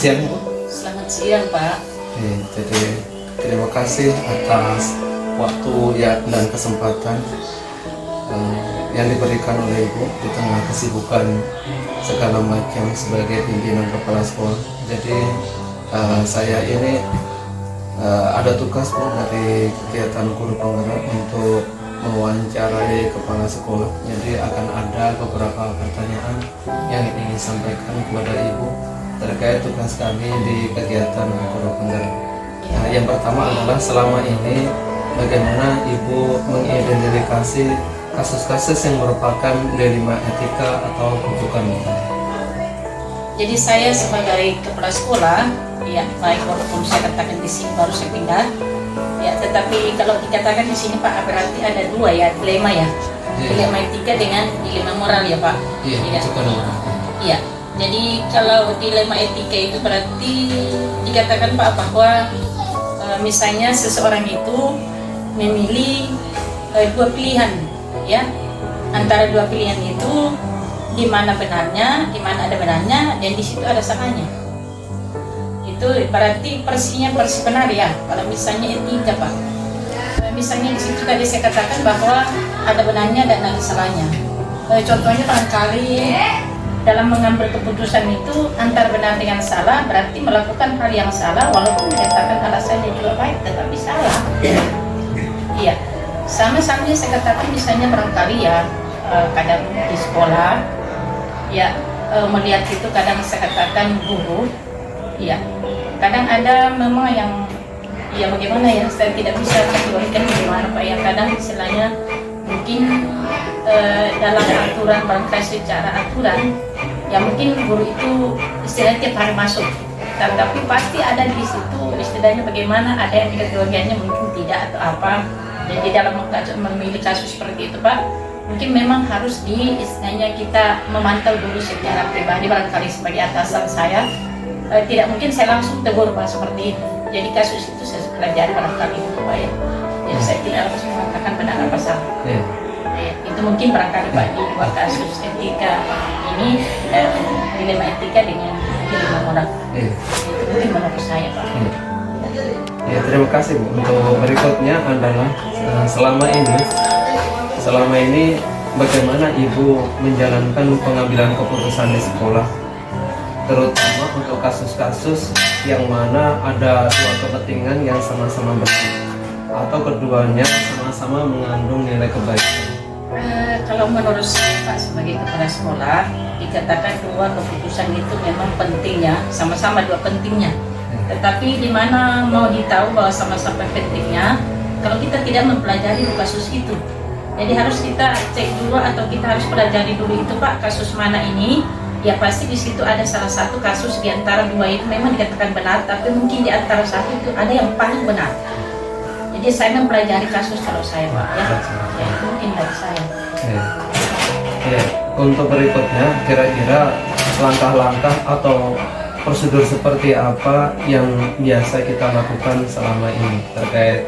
siang, Bu. Selamat siang, Pak. Jadi terima kasih atas waktu ya dan kesempatan yang diberikan oleh Ibu di tengah kesibukan segala macam sebagai pimpinan kepala sekolah. Jadi saya ini ada tugas, Bu, dari kegiatan guru penggerak untuk mewawancarai kepala sekolah. Jadi akan ada beberapa pertanyaan yang ingin sampaikan kepada Ibu terkait tugas kami di kegiatan guru penggerak. Yang pertama adalah selama ini bagaimana Ibu mengidentifikasi kasus-kasus yang merupakan dilema etika atau kutukan. Jadi saya sebagai kepala sekolah, ya baik walaupun saya katakan di sini baru saya pindah, ya tetapi kalau dikatakan di sini Pak berarti ada dua ya dilema ya, dilema etika dengan dilema moral ya Pak. Iya. Iya. Jadi kalau dilema etika itu berarti dikatakan Pak bahwa misalnya seseorang itu memilih dua pilihan ya, antara dua pilihan itu di mana benarnya, di mana ada benarnya dan di situ ada salahnya. Itu berarti persinya persi benar ya. Kalau misalnya etika Pak, misalnya di situ tadi saya katakan bahwa ada benarnya dan ada salahnya. Contohnya barangkali dalam mengambil keputusan itu antara benar dengan salah, berarti melakukan hal yang salah walaupun menyatakan alasannya juga baik tetapi salah. Iya, sama-sama saya katakan misalnya barangkali ya kadang di sekolah ya melihat itu kadang saya katakan guru ya kadang ada memang yang ya bagaimana ya saya tidak bisa kategorikan bagaimana Pak yang kadang istilahnya mungkin dalam aturan barangkali secara aturan ya mungkin guru itu istilahnya tiap hari masuk tapi pasti ada di situ istilahnya bagaimana ada yang dikategorikannya mungkin tidak atau apa. Jadi dalam memilih kasus seperti itu Pak mungkin memang harus istilahnya kita memantau dulu secara pribadi barangkali sebagai atasan saya tidak mungkin saya langsung tegur Pak seperti itu. Jadi kasus itu saya pelajari barangkali itu Pak ya. Jadi saya tidak langsung mengatakan benar apa salah. Itu mungkin barangkali Pak di dua kasus etika ini dilema etika dengan dilema moral. Itu mungkin menurut saya Pak. Ya, terima kasih Bu. Untuk berikutnya adalah selama ini bagaimana Ibu menjalankan pengambilan keputusan di sekolah, terutama untuk kasus-kasus yang mana ada dua kepentingan yang sama-sama bersama atau keduanya sama-sama mengandung nilai kebaikan. Kalau menurut saya Pak sebagai kepala sekolah dikatakan dua keputusan itu memang pentingnya, sama-sama dua pentingnya. Tetapi di mana mau ditahu bahwa sama-sama pentingnya kalau kita tidak mempelajari kasus itu. Jadi harus kita cek dulu atau kita harus pelajari dulu itu Pak kasus mana ini. Ya pasti di situ ada salah satu kasus di antara dua itu memang dikatakan benar, tapi mungkin di antara satu itu ada yang paling benar. Jadi saya mempelajari kasus kalau saya Pak ya. Ya itu mungkin dari saya. Untuk berikutnya kira-kira langkah-langkah atau prosedur seperti apa yang biasa kita lakukan selama ini terkait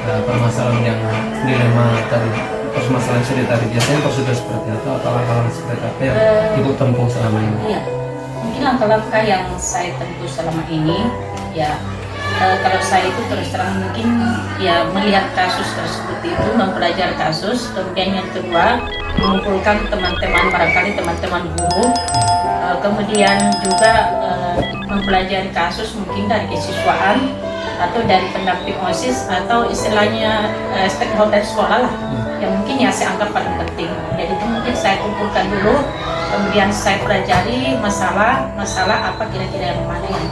permasalahan yang dilema tadi, permasalahan sudah tadi, biasanya prosedur seperti apa atau langkah-langkah seperti apa yang Ibu tempuh selama ini? Iya, mungkin langkah-langkah yang saya tempuh selama ini ya kalau saya itu terus terang mungkin ya melihat kasus tersebut itu mempelajari kasus, kemudian yang kedua mengumpulkan teman-teman barangkali teman-teman guru, kemudian juga mempelajari kasus mungkin dari kesiswaan atau dari pendamping OSIS atau istilahnya stakeholder sekolah lah yang mungkin ya saya anggap paling penting. Jadi itu mungkin saya kumpulkan dulu, kemudian saya pelajari masalah apa kira-kira yang mana yang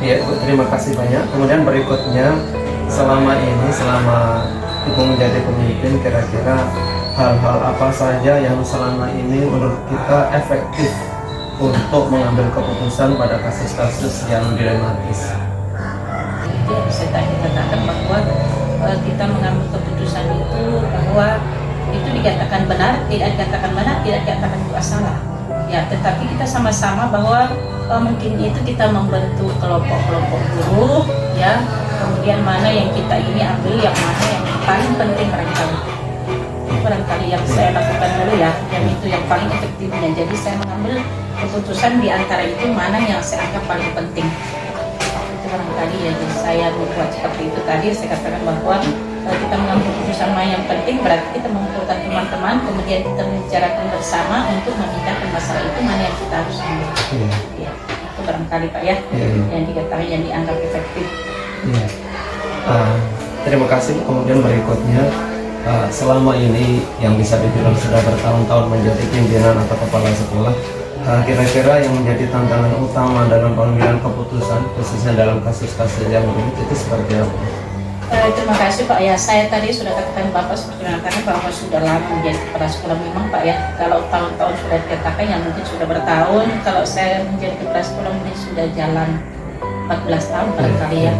Ya, Ibu, terima kasih banyak. Kemudian berikutnya selama Ibu menjadi pemimpin, kira-kira hal-hal apa saja yang selama ini menurut kita efektif untuk mengambil keputusan pada kasus-kasus yang dilematis? Itu saya tadi katakan bahwa kita mengambil keputusan itu bahwa itu dikatakan benar, tidak dikatakan benar, tidak dikatakan juga salah. Ya, tetapi kita sama-sama bahwa mungkin itu kita membentuk kelompok-kelompok guru, ya. Kemudian mana yang kita ini ambil, yang mana yang paling penting barangkali yang saya lakukan dulu ya, yang itu yang paling efektifnya. Jadi saya mengambil keputusan di antara itu mana yang saya anggap paling penting. Itu barangkali ya, jadi saya membuat seperti itu tadi. Saya katakan bahwa kita mengambil keputusan mana yang penting, berarti kita mengumpulkan teman-teman, kemudian kita membicarakan bersama untuk memindahkan masalah itu mana yang kita harus ambil. Ya, itu barangkali Pak ya, yang dikatakan yang dianggap efektif. Terima kasih. Kemudian berikutnya, selama ini yang bisa dibilang sudah bertahun-tahun menjadi pimpinan atau kepala sekolah, kira-kira yang menjadi tantangan utama dalam pengambilan keputusan khususnya dalam kasus-kasus yang rumit itu seperti apa? Terima kasih Pak ya. Saya tadi sudah katakan Bapak seperti mengatakan bahwa sudah lama menjadi kepala sekolah memang Pak ya. Kalau tahun-tahun sudah dikatakan yang mungkin sudah bertahun. Kalau saya menjadi kepala sekolah mungkin sudah jalan 14 tahun barangkali ya.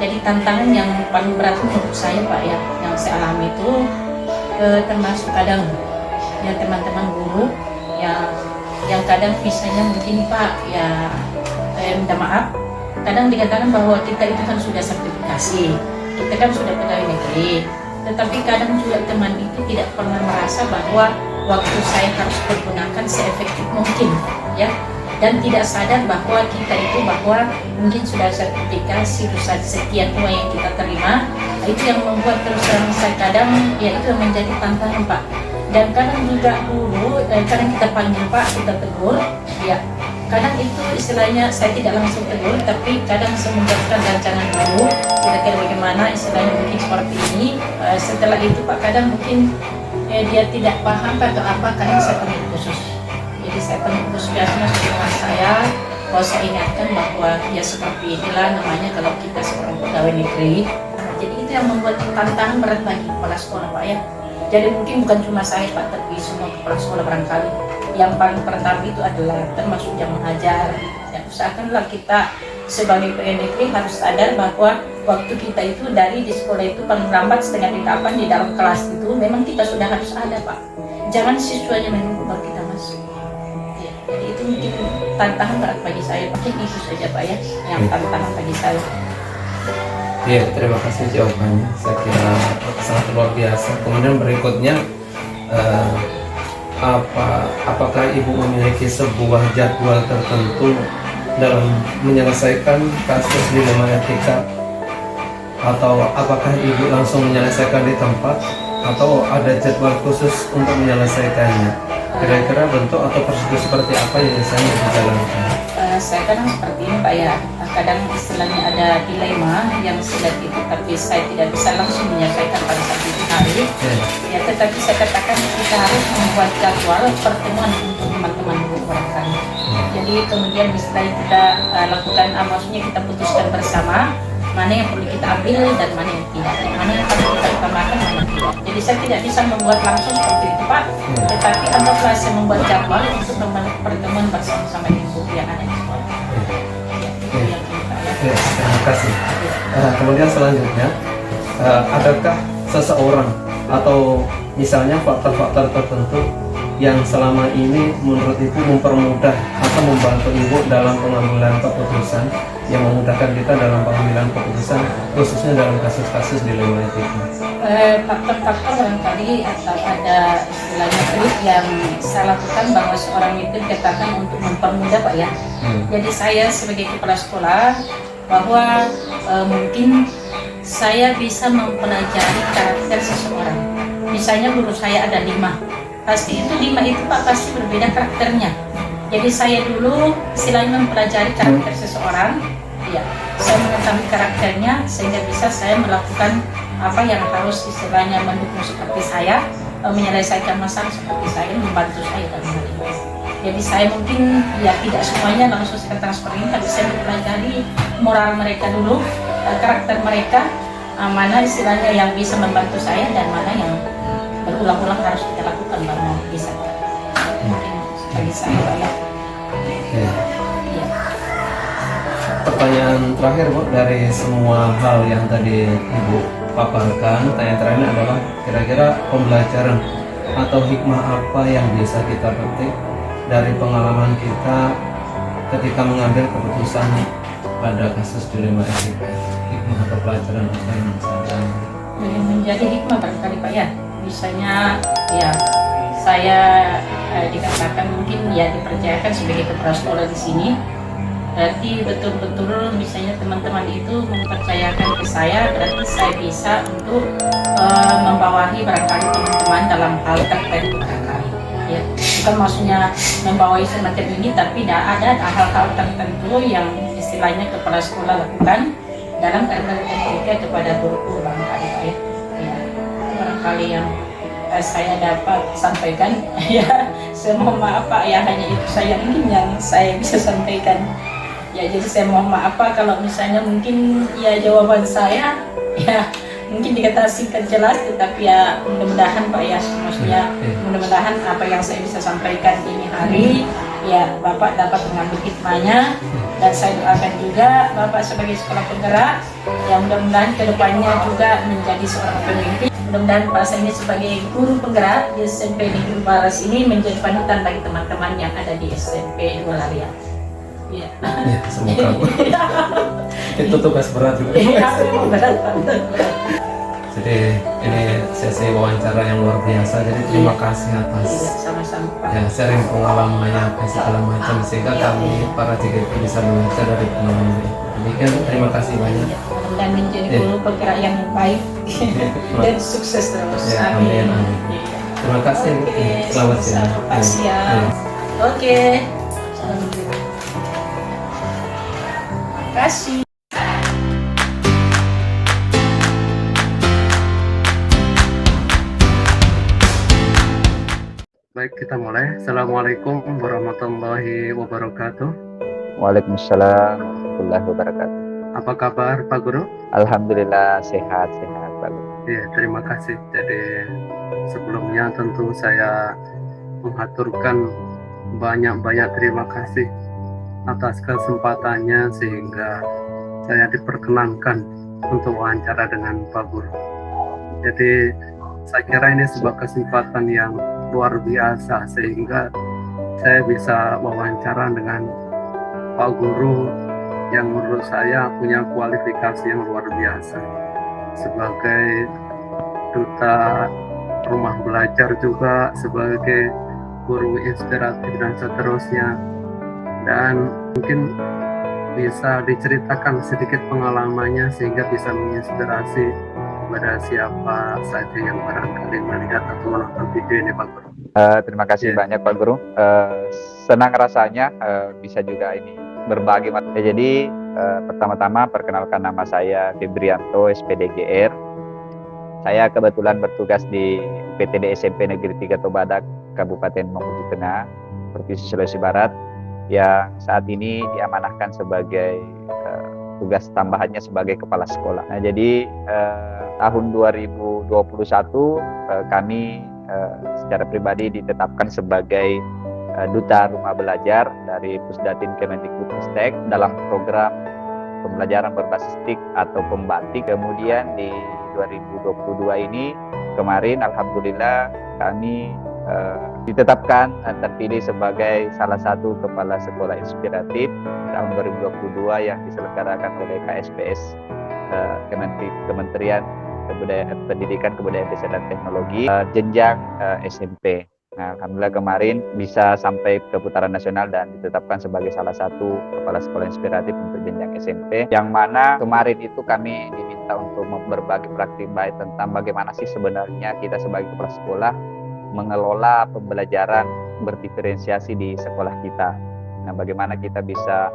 Jadi tantangan yang paling berat untuk saya Pak ya, yang saya alami itu termasuk kadang ya teman-teman guru yang kadang visanya mungkin Pak ya, minta maaf, kadang dikatakan bahwa kita itu kan sudah sertifikasi, kita kan sudah pegawai negeri, tetapi kadang juga teman itu tidak pernah merasa bahwa waktu saya harus pergunakan seefektif mungkin ya, dan tidak sadar bahwa kita itu bahwa mungkin sudah sertifikasi sekian uang yang kita terima. Nah, itu yang membuat terus terang saya kadang ya itu yang menjadi tantangan Pak. Dan kadang juga dulu kadang kita panggil Pak, kita tegur ya, kadang itu istilahnya saya tidak langsung tegur, tapi kadang saya membuatkan rancangan dulu kira-kira bagaimana istilahnya mungkin seperti ini. Setelah itu Pak kadang mungkin dia tidak paham atau apa, kadang saya panggil khusus. Jadi saya panggil khusus biasanya dengan saya, kalau saya ingatkan bahwa ya seperti inilah namanya kalau kita seorang pegawai negeri. Nah, jadi itu yang membuat tantangan berat bagi kepala sekolah Pak ya. Jadi mungkin bukan cuma saya Pak, tapi semua kepala sekolah barangkali. Yang paling pertama itu adalah termasuk jam mengajar. Ya, usahakanlah kita sebagai pegawai negeri harus sadar bahwa waktu kita itu dari di sekolah itu paling lambat setengah 8 di dalam kelas itu memang kita sudah harus ada Pak. Jangan siswanya menunggu baru kita masuk. Ya, jadi itu mungkin tantangan berat bagi saya Pak. Itu saja Pak ya, yang tantangan bagi saya. Ya, terima kasih jawabannya. Saya kira sangat luar biasa. Kemudian berikutnya, apakah Ibu memiliki sebuah jadwal tertentu dalam menyelesaikan kasus dilema etika, atau apakah Ibu langsung menyelesaikan di tempat atau ada jadwal khusus untuk menyelesaikannya? Kira-kira bentuk atau prosedur seperti apa yang biasanya dijalankan? Saya kadang seperti ini Pak ya, kadang istilahnya ada dilema yang sudah itu, tapi saya tidak bisa langsung menyelesaikan pada saat itu hari ya, tetapi saya katakan kita harus membuat jadwal pertemuan untuk teman-teman guru barangkali. Jadi kemudian istilahnya kita lakukan, maksudnya kita putuskan bersama mana yang perlu kita ambil dan mana yang tidak, mana yang perlu kita utamakan, mana yang tidak. Jadi saya tidak bisa membuat langsung seperti itu Pak, tetapi anggaplah saya membuat jadwal untuk pertemuan bersama-sama ibu yang ada di sekolah. Ya, terima kasih. Kemudian selanjutnya, adakah seseorang atau misalnya faktor-faktor tertentu yang selama ini menurut Ibu mempermudah atau membantu Ibu dalam pengambilan keputusan, yang memudahkan kita dalam pengambilan keputusan khususnya dalam kasus-kasus dilema etika? Faktor-faktor barangkali atau ada istilahnya trik yang saya lakukan bahwa seorang itu dikatakan untuk mempermudah Pak ya. Jadi saya sebagai kepala sekolah bahwa mungkin saya bisa mempelajari karakter seseorang. Misalnya guru saya ada 5, pasti itu 5 itu Pak pasti berbeda karakternya. Jadi saya dulu istilahnya mempelajari karakter seseorang, ya, saya mengetahui karakternya sehingga bisa saya melakukan apa yang harus istilahnya mendukung seperti saya, menyelesaikan masalah seperti saya, membantu saya dalam hal ini. Jadi saya mungkin ya tidak semuanya langsung saya katakan seperti ini, tapi saya mempelajari moral mereka dulu, karakter mereka, mana istilahnya yang bisa membantu saya dan mana yang berulang-ulang harus kita lakukan baru bisa. Mungkin bagi saya ya. Pertanyaan terakhir Bu, dari semua hal yang tadi Ibu paparkan, tanya terakhir adalah kira-kira pembelajaran atau hikmah apa yang bisa kita petik dari pengalaman kita ketika mengambil keputusan pada kasus dilema etika? Hikmah atau pelajaran apa yang bisa menjadi hikmah barangkali Pak ya, misalnya ya saya dikatakan mungkin ya dipercayakan sebagai kepala sekolah di sini. Berarti betul-betul misalnya teman-teman itu mempercayakan ke saya, berarti saya bisa untuk membawahi barangkali teman-teman dalam hal tertentu barangkali. Ya, bukan maksudnya membawahi semacam ini, tapi ada hal-hal tertentu yang istilahnya kepala sekolah lakukan dalam etika kepada guru barangkali Pak ya. Ya, itu barangkali yang saya dapat sampaikan. Ya, saya mohon maaf Pak ya, hanya itu saya mungkin yang saya bisa sampaikan. Ya, jadi saya mohon maaf Pak kalau misalnya mungkin ya jawaban saya ya mungkin dikata singkat jelas, tetapi ya mudah-mudahan Pak ya, maksudnya mudah-mudahan apa yang saya bisa sampaikan ini hari ya Bapak dapat mengambil hikmahnya, dan saya doakan juga Bapak sebagai sekolah penggerak yang mudah-mudahan kedepannya juga menjadi seorang pemimpin. Mudah-mudahan Pak saya ini sebagai guru penggerak di SMP Negeri Baras ini menjadi panutan bagi teman-teman yang ada di SMP Dua Larian. Ya, semoga itu tugas berat juga. Jadi ini sesi wawancara yang luar biasa. Jadi terima kasih atas ya sharing pengalamannya apa segala macam, sehingga kami para JGP bisa belajar dari pengalaman ini. Demikian, terima kasih banyak. Dan menjadi guru penggerak yang baik dan sukses terus. Amin. Terima kasih. Selamat siang. Oke. Terima kasih. Baik, kita mulai. Assalamualaikum warahmatullahi wabarakatuh. Waalaikumsalam warahmatullahi wabarakatuh. Apa kabar Pak Guru? Alhamdulillah sehat Pak Guru. Iya, terima kasih. Jadi sebelumnya tentu saya mengaturkan banyak-banyak terima kasih atas kesempatannya sehingga saya diperkenankan untuk wawancara dengan Pak Guru. Jadi saya kira ini sebuah kesempatan yang luar biasa sehingga saya bisa wawancara dengan Pak Guru yang menurut saya punya kualifikasi yang luar biasa sebagai duta rumah belajar, juga sebagai guru inspiratif dan seterusnya. Dan mungkin bisa diceritakan sedikit pengalamannya sehingga bisa menginspirasi kepada siapa saja yang barangkali melihat atau menonton video ini Pak Guru. Terima kasih banyak Pak Guru. Senang rasanya bisa juga ini berbagi. Jadi pertama-tama perkenalkan, nama saya Febrianto SPDGR. Saya kebetulan bertugas di PTD SMP Negeri 3 Tobadak, Kabupaten Mamuju Tengah, Provinsi Sulawesi Barat, yang saat ini diamanahkan sebagai tugas tambahannya sebagai kepala sekolah. Nah, jadi tahun 2021 kami secara pribadi ditetapkan sebagai duta rumah belajar dari Pusdatin Kemendikbudristek dalam program pembelajaran berbasis TIK atau pembatik. Kemudian di 2022 ini kemarin alhamdulillah kami ditetapkan dan terpilih sebagai salah satu kepala sekolah inspiratif tahun 2022 yang diselenggarakan oleh KSPS Kementerian Pendidikan, Kebudayaan, Desa dan Teknologi jenjang SMP. Nah, alhamdulillah kemarin bisa sampai ke putaran nasional dan ditetapkan sebagai salah satu kepala sekolah inspiratif untuk jenjang SMP, yang mana kemarin itu kami diminta untuk berbagi praktik baik tentang bagaimana sih sebenarnya kita sebagai kepala sekolah mengelola pembelajaran berdiferensiasi di sekolah kita. Nah, bagaimana kita bisa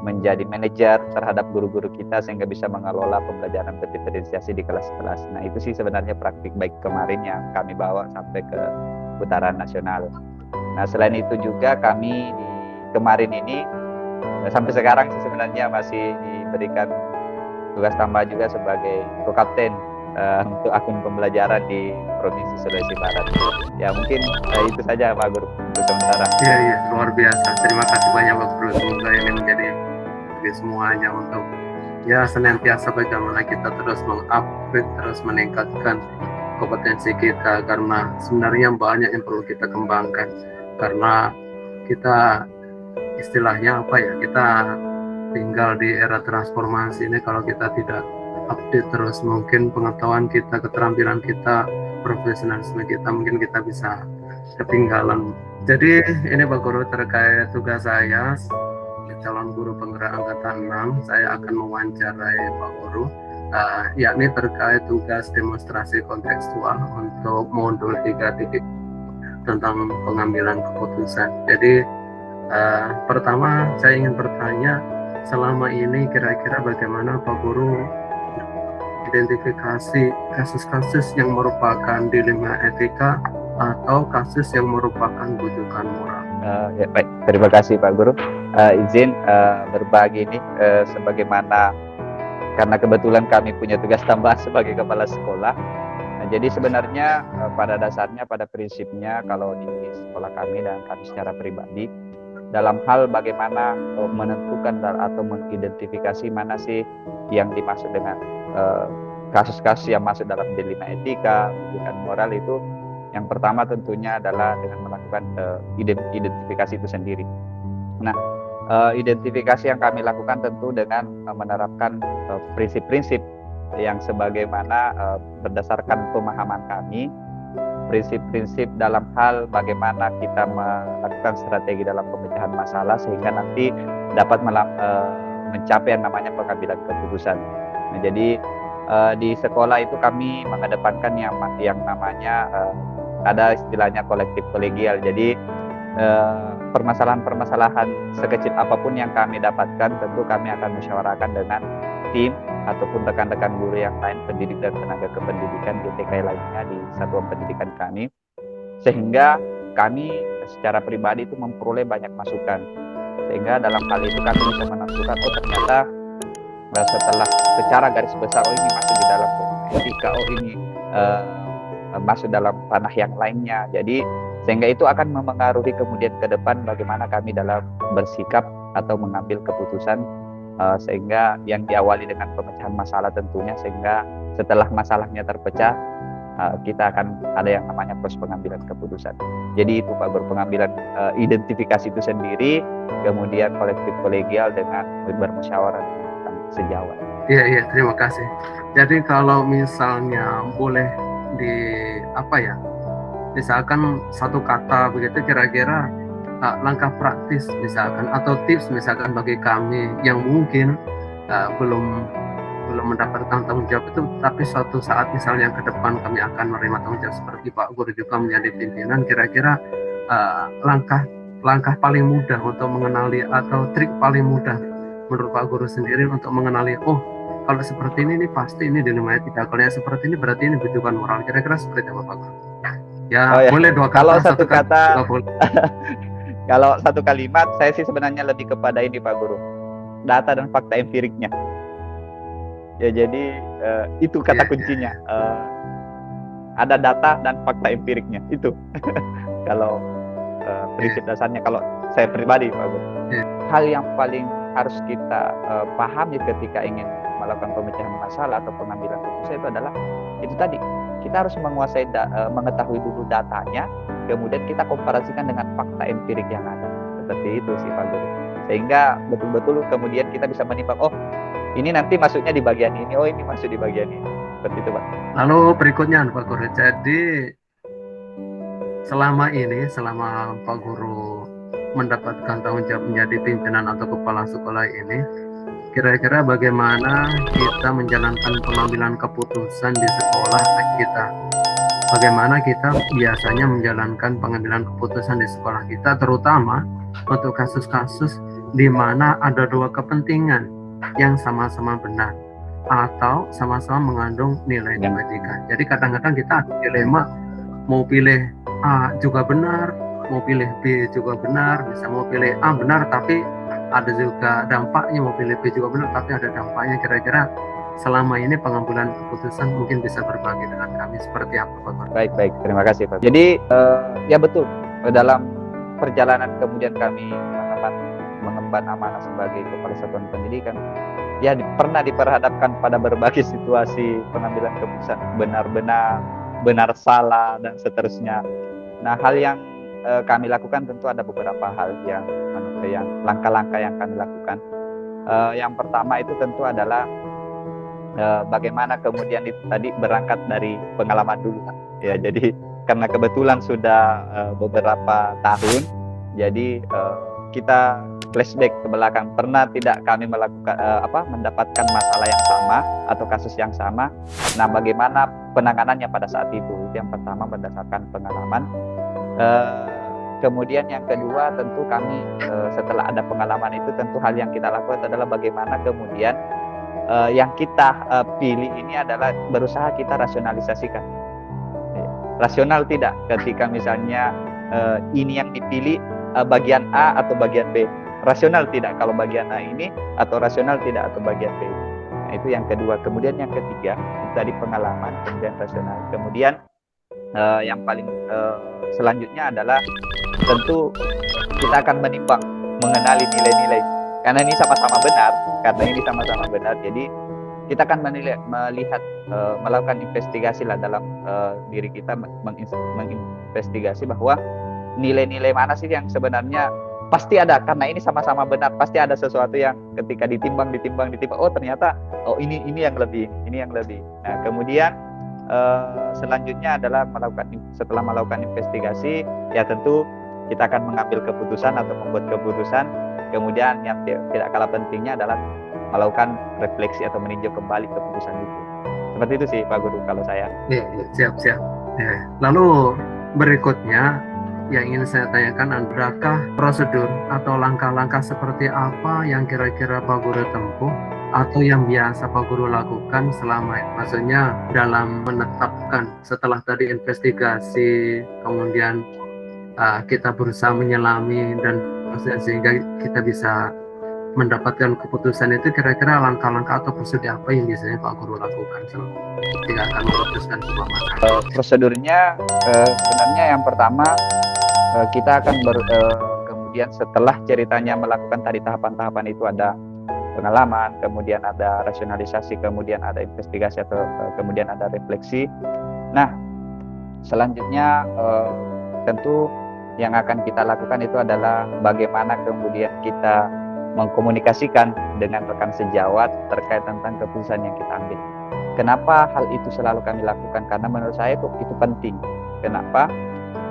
menjadi manajer terhadap guru-guru kita sehingga bisa mengelola pembelajaran berdiferensiasi di kelas-kelas. Nah, itu sih sebenarnya praktik baik kemarin yang kami bawa sampai ke putaran nasional. Nah, selain itu juga kami di kemarin ini sampai sekarang sih sebenarnya masih diberikan tugas tambah juga sebagai co-kapten untuk akun pembelajaran di Provinsi Sulawesi Barat. Ya, mungkin itu saja Pak Guru untuk sementara. Iya, luar biasa. Terima kasih banyak Pak Guru. Semoga ini menjadi bagi semuanya untuk ya senantiasa bagaimana kita terus mengupgrade, terus meningkatkan kompetensi kita, karena sebenarnya banyak yang perlu kita kembangkan, karena kita istilahnya apa ya, kita tinggal di era transformasi ini. Kalau kita tidak update terus, mungkin pengetahuan kita, keterampilan kita, profesionalisme kita, mungkin kita bisa ketinggalan Jadi ini Pak Guru terkait tugas saya calon guru penggerak angkatan 6, saya akan mewawancarai Pak Guru yakni terkait tugas demonstrasi kontekstual untuk modul 3 titik tentang pengambilan keputusan. Jadi pertama saya ingin bertanya, selama ini kira-kira bagaimana Pak Guru identifikasi kasus-kasus yang merupakan dilema etika atau kasus yang merupakan bujukan moral. Ya, baik, terima kasih Pak Guru. Izin berbagi ini sebagaimana karena kebetulan kami punya tugas tambahan sebagai kepala sekolah. Nah, jadi sebenarnya pada dasarnya, pada prinsipnya kalau di sekolah kami dan kami secara pribadi dalam hal bagaimana menentukan atau mengidentifikasi mana sih yang dimaksud dengan kasus-kasus yang masuk dalam dilema etika, bujukan moral itu, yang pertama tentunya adalah dengan melakukan identifikasi itu sendiri. Nah, identifikasi yang kami lakukan tentu dengan menerapkan prinsip-prinsip yang sebagaimana berdasarkan pemahaman kami, prinsip-prinsip dalam hal bagaimana kita melakukan strategi dalam pemecahan masalah sehingga nanti dapat mencapai yang namanya pengambilan keputusan. Nah, jadi di sekolah itu kami mengedepankan yang namanya ada istilahnya kolektif kolegial. Jadi permasalahan-permasalahan sekecil apapun yang kami dapatkan tentu kami akan musyawarahkan dengan tim ataupun rekan-rekan guru yang lain, pendidik dan tenaga kependidikan di TKI lainnya di satuan pendidikan kami, sehingga kami secara pribadi itu memperoleh banyak masukan, sehingga dalam hal itu kami bisa menentukan ternyata setelah secara garis besar ini masuk di dalam etika, ini masuk dalam ranah yang lainnya. Jadi sehingga itu akan mempengaruhi kemudian ke depan bagaimana kami dalam bersikap atau mengambil keputusan, sehingga yang diawali dengan pemecahan masalah tentunya, sehingga setelah masalahnya terpecah kita akan ada yang namanya proses pengambilan keputusan. Jadi itu Pak Guru, pengambilan identifikasi itu sendiri, kemudian kolektif kolegial dengan bermusyawarah dengan sejawat. Iya, terima kasih. Jadi kalau misalnya boleh misalkan satu kata begitu, kira-kira langkah praktis misalkan atau tips misalkan bagi kami yang mungkin belum mendapatkan tanggung jawab itu, tapi suatu saat misalnya ke depan kami akan menerima tanggung jawab seperti Pak Guru juga menjadi pimpinan, kira-kira langkah paling mudah untuk mengenali atau trik paling mudah menurut Pak Guru sendiri untuk mengenali, kalau seperti ini pasti ini dilema etika, kalau yang seperti ini berarti ini bujukan moral, kira-kira seperti apa Pak Guru? Ya, boleh dua kata, kalau satu kata, boleh. Kalau satu kalimat, saya sih sebenarnya lebih kepada ini Pak Guru, data dan fakta empiriknya. Ya, jadi itu kata kuncinya. Ada data dan fakta empiriknya itu. Kalau prinsip dasarnya, kalau saya pribadi Pak Guru, hal yang paling harus kita pahami ketika ingin melakukan pemecahan masalah atau pengambilan keputusan itu adalah itu tadi, kita harus menguasai mengetahui dulu datanya, kemudian kita komparasikan dengan fakta empirik yang ada. Seperti itu sih Pak Guru, sehingga betul-betul kemudian kita bisa menimbang, ini nanti masuknya di bagian ini, ini masuk di bagian ini. Seperti itu Pak. Lalu berikutnya Pak Guru, jadi selama Pak Guru mendapatkan tanggung jawab menjadi pimpinan atau kepala sekolah ini, kira-kira bagaimana kita menjalankan pengambilan keputusan di sekolah kita? Bagaimana kita biasanya menjalankan pengambilan keputusan di sekolah kita, terutama untuk kasus-kasus di mana ada dua kepentingan yang sama-sama benar atau sama-sama mengandung nilai etika. Jadi kadang-kadang kita ada dilema, mau pilih A juga benar, mau pilih B juga benar, bisa mau pilih A benar tapi ada juga dampaknya, mau pilih B juga benar tapi ada dampaknya. Kira-kira selama ini pengambilan keputusan mungkin bisa berbagi dengan kami seperti apa Pak? Baik, terima kasih Pak. Jadi ya betul, dalam perjalanan kemudian kami mengemban amanah sebagai kepala satuan pendidikan, ya pernah diperhadapkan pada berbagai situasi pengambilan keputusan, benar salah dan seterusnya. Nah, hal yang kami lakukan tentu ada beberapa hal yang langkah-langkah yang kami lakukan. Yang pertama itu tentu adalah bagaimana kemudian itu tadi berangkat dari pengalaman dulu. Ya, jadi karena kebetulan sudah beberapa tahun, jadi kita flashback ke belakang, pernah tidak kami melakukan mendapatkan masalah yang sama atau kasus yang sama. Nah, bagaimana penanganannya pada saat itu? Yang pertama berdasarkan pengalaman. Kemudian yang kedua, tentu kami setelah ada pengalaman itu, tentu hal yang kita lakukan adalah bagaimana kemudian yang kita pilih ini adalah berusaha kita rasionalisasikan. Rasional tidak ketika misalnya ini yang dipilih bagian A atau bagian B. Rasional tidak kalau bagian A ini, atau rasional tidak atau bagian B. Nah, itu yang kedua. Kemudian yang ketiga, tadi pengalaman, kemudian rasional. Kemudian yang paling selanjutnya adalah tentu kita akan menimbang, mengenali nilai-nilai. Karena ini sama-sama benar, jadi kita akan melihat, melakukan investigasi lah dalam diri kita, menginvestigasi bahwa nilai-nilai mana sih yang sebenarnya pasti ada, karena ini sama-sama benar, pasti ada sesuatu yang ketika ditimbang, oh ternyata ini yang lebih. Nah, kemudian selanjutnya adalah setelah melakukan investigasi, ya tentu kita akan mengambil keputusan atau membuat keputusan. Kemudian yang tidak kalah pentingnya adalah melakukan refleksi atau meninjau kembali keputusan itu. Seperti itu sih Pak Guru kalau saya. Ya, siap. Ya. Lalu berikutnya yang ingin saya tanyakan, adakah prosedur atau langkah-langkah seperti apa yang kira-kira Pak Guru tempuh atau yang biasa Pak Guru lakukan selama ini? Maksudnya dalam menetapkan setelah tadi investigasi, kemudian kita berusaha menyelami dan sehingga kita bisa mendapatkan keputusan itu, kira-kira langkah-langkah atau prosedur apa yang biasanya Pak Guru lakukan ketika akan memutuskan sebuah masalah? Prosedurnya sebenarnya yang pertama kita akan kemudian setelah ceritanya melakukan tadi tahapan-tahapan itu, ada pengalaman, kemudian ada rasionalisasi, kemudian ada investigasi, atau kemudian ada refleksi. Nah, selanjutnya tentu yang akan kita lakukan itu adalah bagaimana kemudian kita mengkomunikasikan dengan rekan sejawat terkait tentang keputusan yang kita ambil. Kenapa hal itu selalu kami lakukan? Karena menurut saya itu penting. Kenapa?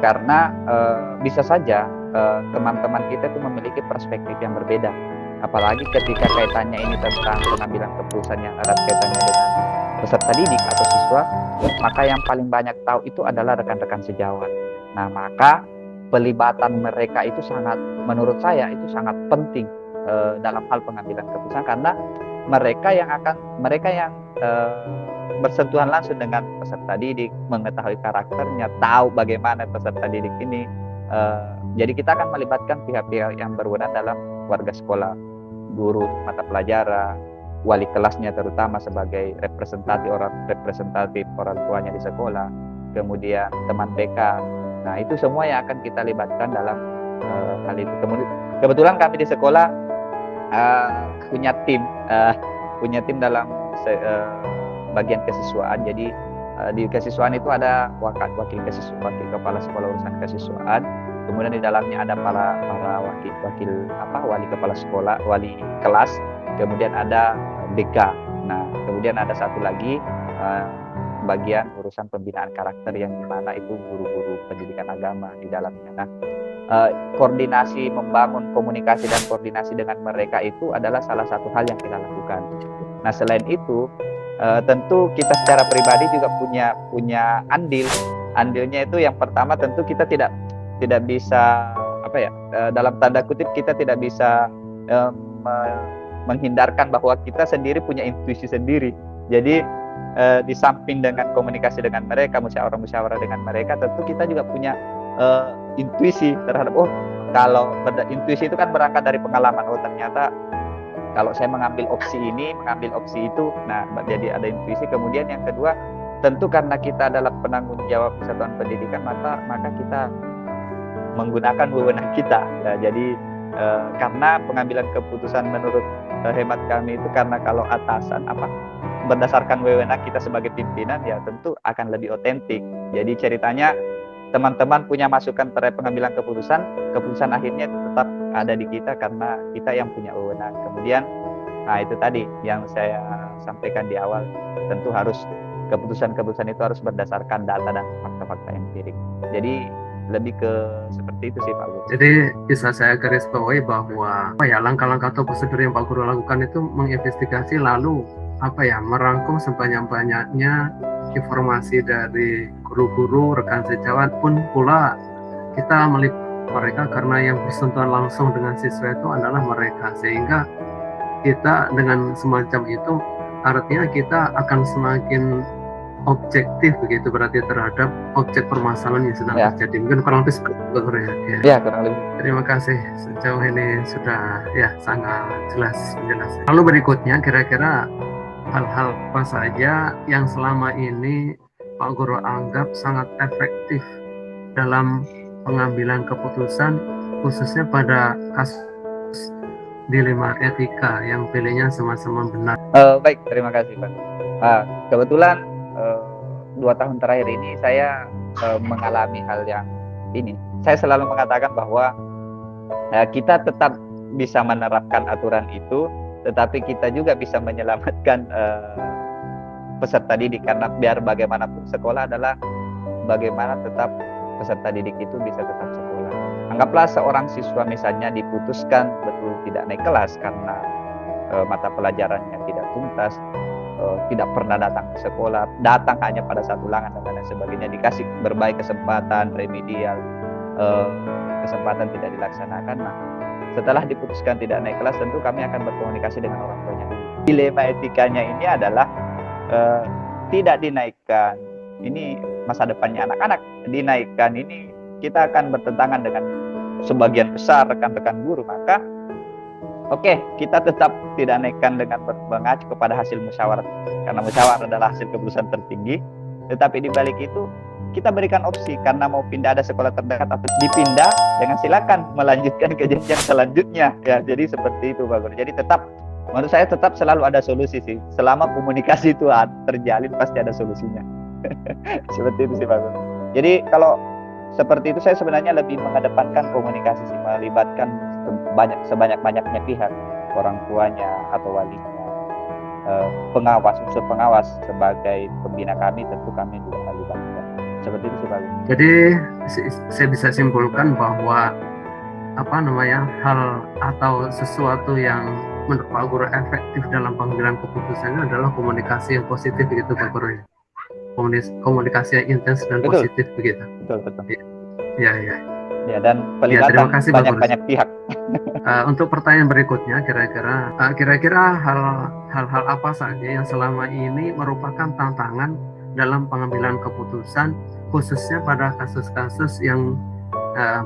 Karena bisa saja teman-teman kita itu memiliki perspektif yang berbeda. Apalagi ketika kaitannya ini tentang pengambilan keputusan yang erat kaitannya dengan peserta didik atau siswa, maka yang paling banyak tahu itu adalah rekan-rekan sejawat. Nah, maka pelibatan mereka itu menurut saya itu sangat penting dalam hal pengambilan keputusan, karena mereka yang bersentuhan langsung dengan peserta didik, mengetahui karakternya, tahu bagaimana peserta didik ini. Jadi kita akan melibatkan pihak-pihak yang berwenang dalam warga sekolah, guru mata pelajaran, wali kelasnya terutama sebagai representatif orang tuanya di sekolah, kemudian teman BK. Nah, itu semua yang akan kita libatkan dalam hal itu. Kebetulan kami di sekolah punya tim dalam bagian kesiswaan. Jadi di kesiswaan itu ada wakil kepala sekolah urusan kesiswaan. Kemudian di dalamnya ada para wali kepala sekolah, wali kelas. Kemudian ada BK. Nah, kemudian ada satu lagi bagian urusan pembinaan karakter, yang dimana itu guru-guru pendidikan agama di dalamnya. Nah, koordinasi, membangun komunikasi dan koordinasi dengan mereka itu adalah salah satu hal yang kita lakukan. Nah, selain itu tentu kita secara pribadi juga punya andilnya itu. Yang pertama tentu kita tidak bisa dalam tanda kutip kita tidak bisa menghindarkan bahwa kita sendiri punya intuisi sendiri. Jadi di samping dengan komunikasi dengan mereka, musyawarah dengan mereka, tentu kita juga punya intuisi terhadap kalau intuisi itu kan berangkat dari pengalaman. Ternyata kalau saya mengambil opsi ini, mengambil opsi itu, nah jadi ada intuisi. Kemudian yang kedua, tentu karena kita adalah penanggung jawab satuan pendidikan, maka kita menggunakan wewenang kita. Nah, jadi karena pengambilan keputusan menurut hemat kami itu, karena kalau atasan berdasarkan wewenang kita sebagai pimpinan, ya tentu akan lebih otentik. Jadi ceritanya teman-teman punya masukan terhadap pengambilan keputusan akhirnya tetap ada di kita karena kita yang punya wewenang. Kemudian, nah itu tadi yang saya sampaikan di awal, tentu harus keputusan-keputusan itu harus berdasarkan data dan fakta-fakta empirik. Jadi lebih ke seperti itu sih Pak Guru. Jadi bisa saya garis bawahi bahwa langkah-langkah atau prosedur yang Pak Guru lakukan itu menginvestigasi lalu merangkum sebanyak-banyaknya informasi dari guru-guru, rekan sejawat pun pula kita melihat mereka, karena yang bersentuhan langsung dengan siswa itu adalah mereka, sehingga kita dengan semacam itu artinya kita akan semakin objektif begitu berarti terhadap objek permasalahan yang sedang terjadi. Mungkin kurang lebih seperti itu ya. Ya, kurang lebih. Terima kasih, sejauh ini sudah sangat jelas menjelaskan. Lalu berikutnya kira-kira hal-hal apa saja yang selama ini Pak Guru anggap sangat efektif dalam pengambilan keputusan, khususnya pada kasus dilema etika yang pilihnya sama-sama benar. Baik, terima kasih Pak. Kebetulan 2 tahun terakhir ini saya mengalami hal yang ini. Saya selalu mengatakan bahwa kita tetap bisa menerapkan aturan itu, tetapi kita juga bisa menyelamatkan peserta didik, karena biar bagaimanapun sekolah adalah bagaimana tetap peserta didik itu bisa tetap sekolah. Anggaplah seorang siswa misalnya diputuskan betul tidak naik kelas karena mata pelajarannya tidak tuntas, tidak pernah datang ke sekolah, datang hanya pada saat ulangan dan lain sebagainya, dikasih berbagai kesempatan remedial, kesempatan tidak dilaksanakan. Nah, setelah diputuskan tidak naik kelas, tentu kami akan berkomunikasi dengan orang tuanya. Dilema etikanya ini adalah tidak dinaikkan, ini masa depannya anak-anak, dinaikkan ini kita akan bertentangan dengan sebagian besar rekan-rekan guru, maka oke, kita tetap tidak naikkan dengan mengacu kepada hasil musyawarah, karena musyawarah adalah hasil keputusan tertinggi. Tetapi di balik itu kita berikan opsi, karena mau pindah ada sekolah terdekat atau dipindah, dengan silakan melanjutkan ke jenjang selanjutnya. Ya, jadi seperti itu Pak Guru. Jadi tetap, menurut saya tetap selalu ada solusi sih. Selama komunikasi itu terjalin pasti ada solusinya. Seperti itu sih Pak Guru. Jadi kalau seperti itu saya sebenarnya lebih mengedepankan komunikasi sih, melibatkan sebanyak-banyaknya pihak, orang tuanya atau walinya, pengawas, unsur pengawas sebagai pembina kami, tentu kami juga melibatkan. Seperti itu sih Pak. Jadi saya bisa simpulkan bahwa hal atau sesuatu yang menurut Pak Guru efektif dalam pengambilan keputusannya adalah komunikasi yang positif begitu Pak Guru ya. Komunikasi yang intens dan positif begitu. Betul. Ya. Ya, dan pelibatan banyak pihak. Untuk pertanyaan berikutnya, kira-kira hal-hal apa saja yang selama ini merupakan tantangan dalam pengambilan keputusan, khususnya pada kasus-kasus yang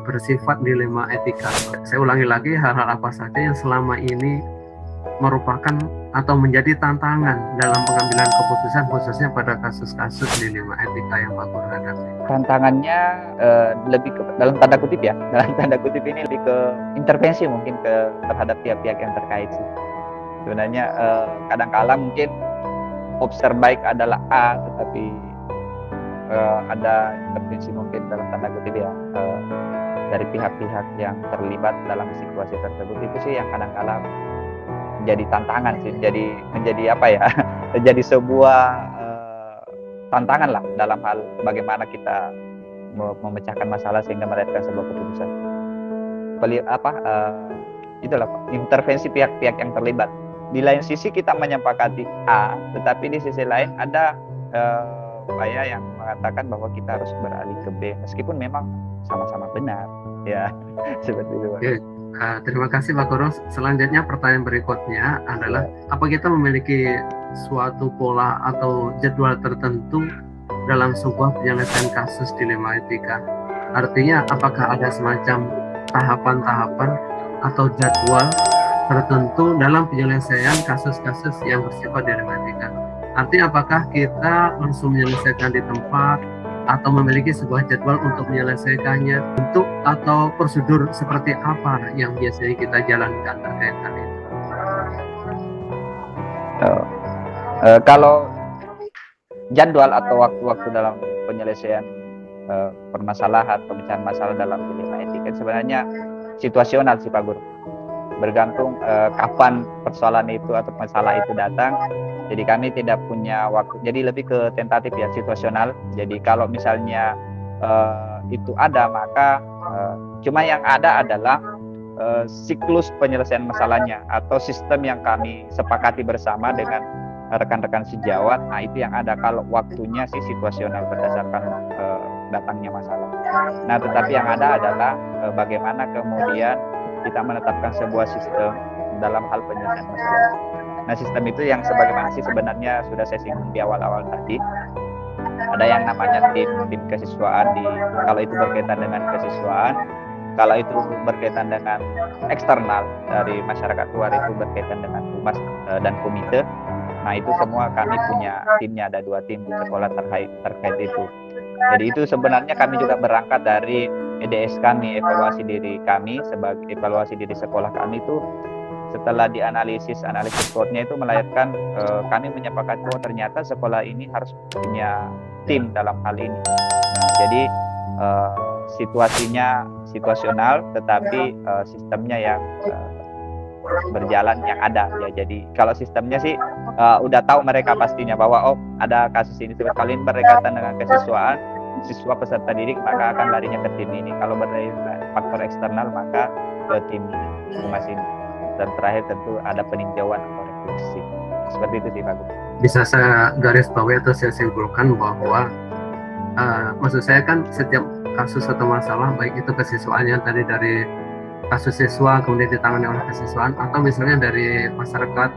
bersifat dilema etika. Saya ulangi lagi, hal-hal apa saja yang selama ini merupakan atau menjadi tantangan dalam pengambilan keputusan, khususnya pada kasus-kasus dilema etika yang Pak Guru hadapi. Tantangannya lebih ke, dalam tanda kutip ya, dalam tanda kutip ini lebih ke intervensi mungkin terhadap pihak-pihak yang terkait sih. Sebenarnya kadang-kala mungkin observ baik adalah A, tetapi ada intervensi mungkin dalam tanda kutip ya dari pihak-pihak yang terlibat dalam situasi tersebut, itu sih yang kadang-kala menjadi tantangan sih, menjadi menjadi sebuah tantangan lah dalam hal bagaimana kita memecahkan masalah sehingga melahirkan sebuah keputusan. Itulah intervensi pihak-pihak yang terlibat. Di lain sisi kita menyepakati A, tetapi di sisi lain ada upaya yang mengatakan bahwa kita harus beralih ke B, meskipun memang sama-sama benar. Ya, seperti itu Pak. Terima kasih Pak Guru. Selanjutnya pertanyaan berikutnya adalah, apa kita memiliki suatu pola atau jadwal tertentu dalam sebuah penyelesaian kasus dilema etika? Artinya apakah ada semacam tahapan-tahapan atau jadwal tertentu dalam penyelesaian kasus-kasus yang bersifat dilema etika? Artinya apakah kita langsung menyelesaikan di tempat atau memiliki sebuah jadwal untuk menyelesaikannya, bentuk atau prosedur seperti apa yang biasanya kita jalankan terkait hal itu? Kalau jadwal atau waktu-waktu dalam penyelesaian permasalahan, pemecahan masalah dalam dilema etika sebenarnya situasional sih Pak Guru. bergantung kapan persoalan itu atau masalah itu datang. Jadi kami tidak punya waktu, jadi lebih ke tentatif ya, situasional. Jadi kalau misalnya itu ada, maka cuma yang ada adalah siklus penyelesaian masalahnya atau sistem yang kami sepakati bersama dengan rekan-rekan sejawat. Nah itu yang ada. Kalau waktunya sih situasional berdasarkan datangnya masalah. Nah tetapi yang ada adalah bagaimana kemudian kita menetapkan sebuah sistem dalam hal penyelesaian masalah. Nah sistem itu yang sebagaimana sih sebenarnya sudah saya singgung di awal-awal tadi. Ada yang namanya tim kesiswaan, kalau itu berkaitan dengan kesiswaan. Kalau itu berkaitan dengan eksternal dari masyarakat luar, itu berkaitan dengan humas dan komite. Nah itu semua kami punya timnya, ada 2 tim di sekolah terkait itu. Jadi itu sebenarnya kami juga berangkat dari EDS kami, evaluasi diri kami sebagai evaluasi diri sekolah kami itu. Setelah analisis SWOT-nya itu melahirkan kami menyepakati bahwa ternyata sekolah ini harus punya tim dalam hal ini. Nah, jadi situasinya situasional, tetapi sistemnya yang berjalan yang ada ya. Jadi kalau sistemnya sih udah tahu mereka pastinya bahwa ada kasus ini, sekali berkaitan dengan kesiswaan, siswa peserta didik maka akan larinya ke tim ini. Kalau faktor eksternal maka ke tim humas ini. Dan terakhir tentu ada peninjauan atau refleksi. Seperti itu sih Pak Guru. Bisa saya garis bawahi atau saya simpulkan bahwa maksud saya kan setiap kasus atau masalah, baik itu kesiswaannya tadi dari kasus siswa kemudian ditangani oleh kesiswaan, atau misalnya dari masyarakat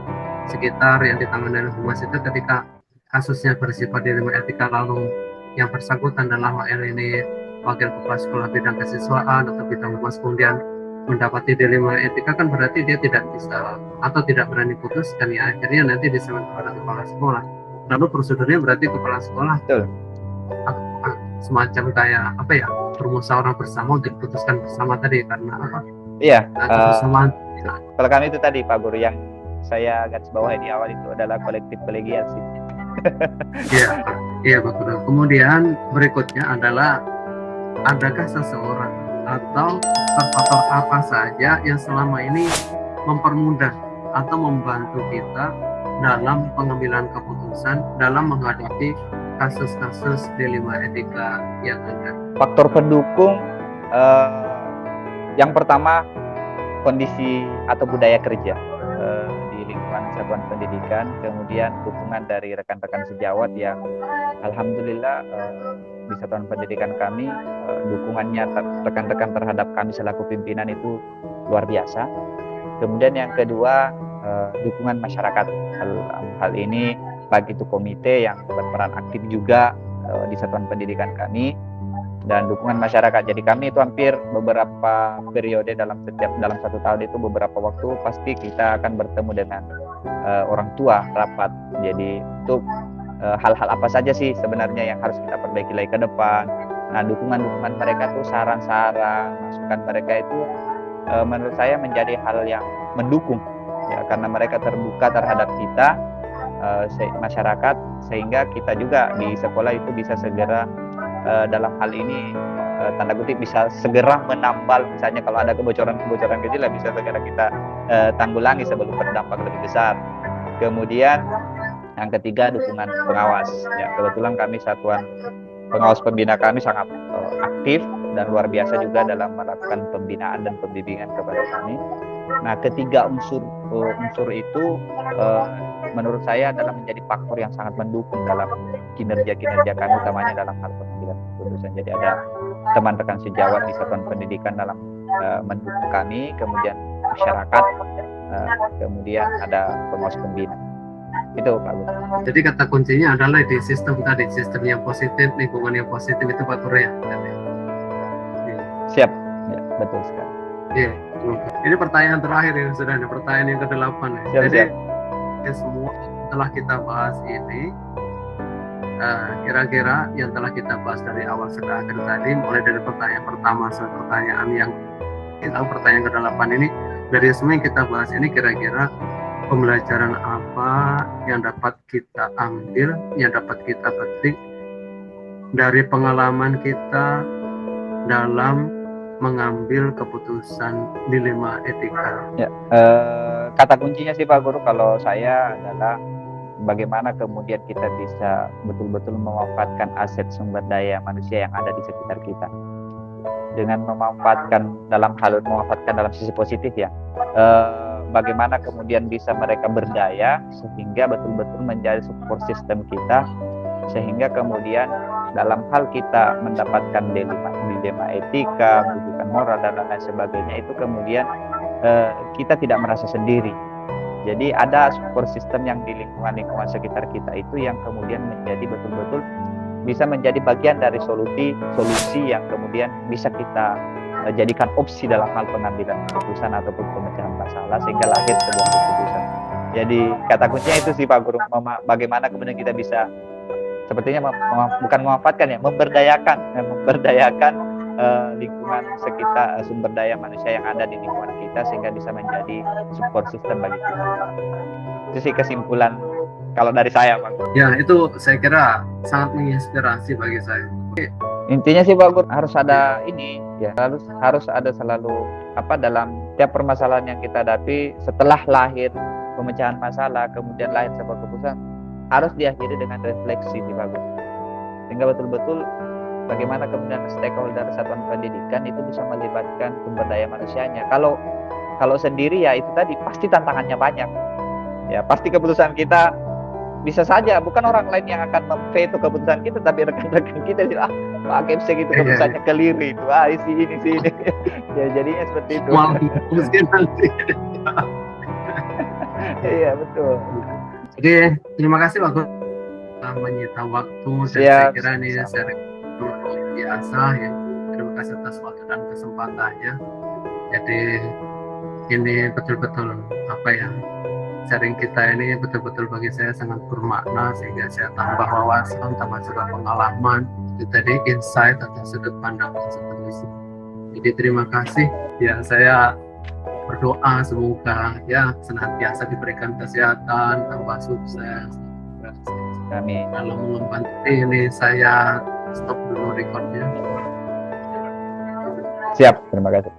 sekitar yang ditangani oleh humas, itu ketika kasusnya bersifat dilema etika lalu yang bersangkutan dalam hal ini wakil kepala sekolah bidang kesiswaan atau bidang humas kemudian mendapati dilema etika, kan berarti dia tidak bisa atau tidak berani putuskan, ya akhirnya nanti diserahkan kepada kepala sekolah. Lalu prosedurnya berarti kepala sekolah semacam kayak apa ya, bermusyawarah bersama untuk diputuskan bersama tadi, karena apa? Iya. Kebersamaan. Kalau kami itu tadi Pak Guru yang saya garis bawahi di awal itu adalah kolektif kolegial sih. Iya betul. Kemudian berikutnya adalah adakah seseorang atau faktor apa saja yang selama ini mempermudah atau membantu kita dalam pengambilan keputusan dalam menghadapi kasus-kasus dilema etika yang ada? Faktor pendukung yang pertama kondisi atau budaya kerja di lingkungan satuan pendidikan, kemudian dukungan dari rekan-rekan sejawat yang alhamdulillah di satuan pendidikan kami dukungannya rekan-rekan terhadap kami selaku pimpinan itu luar biasa. Kemudian yang kedua dukungan masyarakat. Hal ini baik itu komite yang berperan aktif juga di satuan pendidikan kami dan dukungan masyarakat. Jadi kami itu hampir beberapa periode dalam 1 tahun itu beberapa waktu pasti kita akan bertemu dengan orang tua rapat. Jadi untuk hal-hal apa saja sih sebenarnya yang harus kita perbaiki lagi ke depan. Nah dukungan mereka tuh, saran-saran, masukan mereka itu menurut saya menjadi hal yang mendukung ya, karena mereka terbuka terhadap kita masyarakat, sehingga kita juga di sekolah itu bisa segera dalam hal ini tanda kutip bisa segera menambal, misalnya kalau ada kebocoran kecil bisa segera kita tanggulangi sebelum berdampak lebih besar. Kemudian yang ketiga dukungan pengawas ya, kebetulan kami satuan pengawas pembina kami sangat aktif dan luar biasa juga dalam melakukan pembinaan dan pembimbingan kepada kami. Nah ketiga unsur itu menurut saya adalah menjadi faktor yang sangat mendukung dalam kinerja kami, utamanya dalam hal pengambilan keputusan. Jadi ada teman rekan sejawat di satuan pendidikan dalam mendukung kami, kemudian masyarakat, kemudian ada pengawas pembina. Itu Pak Guru. Jadi kata kuncinya adalah di sistem tadi, sistem yang positif, lingkungan yang positif itu Pak Guru ya. Siap, ya, betul sekali. Iya. Ini pertanyaan terakhir yang sudah ada, pertanyaan yang ke-8 ya. Jadi ya, semua telah kita bahas ini, kira-kira yang telah kita bahas dari awal sampai akhir tadi, mulai dari pertanyaan pertama sampai pertanyaan yang pertanyaan ke-8 ini, dari semua yang kita bahas ini kira-kira pembelajaran apa yang dapat kita ambil, yang dapat kita petik dari pengalaman kita dalam mengambil keputusan dilema etika? Ya, kata kuncinya sih Pak Guru kalau saya adalah bagaimana kemudian kita bisa betul-betul memanfaatkan aset sumber daya manusia yang ada di sekitar kita. Dengan memanfaatkan dalam hal memanfaatkan dalam sisi positif ya. Bagaimana kemudian bisa mereka berdaya sehingga betul-betul menjadi support system kita, sehingga kemudian dalam hal kita mendapatkan dilema etika, rujukan moral dan lain sebagainya itu kemudian kita tidak merasa sendiri. Jadi ada support system yang di lingkungan sekitar kita itu yang kemudian menjadi betul-betul bisa menjadi bagian dari solusi yang kemudian bisa kita jadikan opsi dalam hal pengambilan keputusan ataupun pemecahan masalah sehingga lahir sebuah keputusan. Jadi kata kuncinya itu sih Pak Guru, bagaimana kemudian kita bisa sepertinya bukan memanfaatkan ya, memberdayakan lingkungan sekitar, sumber daya manusia yang ada di lingkungan kita sehingga bisa menjadi support system bagi kita. Itu sih kesimpulan kalau dari saya Pak. Ya, itu saya kira sangat menginspirasi bagi saya. Intinya sih Pak Gur, harus ada ini ya, harus ada selalu dalam tiap permasalahan yang kita hadapi setelah lahir pemecahan masalah kemudian lahir sebuah keputusan harus diakhiri dengan refleksi sih Pak Gur. Sehingga betul-betul bagaimana kemudian stakeholder satuan pendidikan itu bisa melibatkan sumber daya manusianya. Kalau sendiri ya itu tadi pasti tantangannya banyak. Ya pasti keputusan kita bisa saja bukan orang lain yang akan memveto keputusan kita, tapi rekan-rekan kita sih Pak Hakim gitu keputusannya keliru itu, si ini. Ya jadinya seperti itu. Mungkin nanti. Iya betul. Jadi terima kasih Pak Gur menyita waktu dan saya kira ini sharing luar biasa ya. Terima kasih atas waktu dan kesempatannya. Jadi ini betul-betul sharing kita ini betul-betul bagi saya sangat bermakna sehingga saya tambah wawasan, tambah juga pengalaman, itu tadi insight atau sudut pandang dan seterusnya. Jadi terima kasih ya, saya berdoa semoga ya senantiasa diberikan kesehatan, tambah sukses. Amin. Kalau mengemban ini saya stop dulu recordnya. Siap, terima kasih.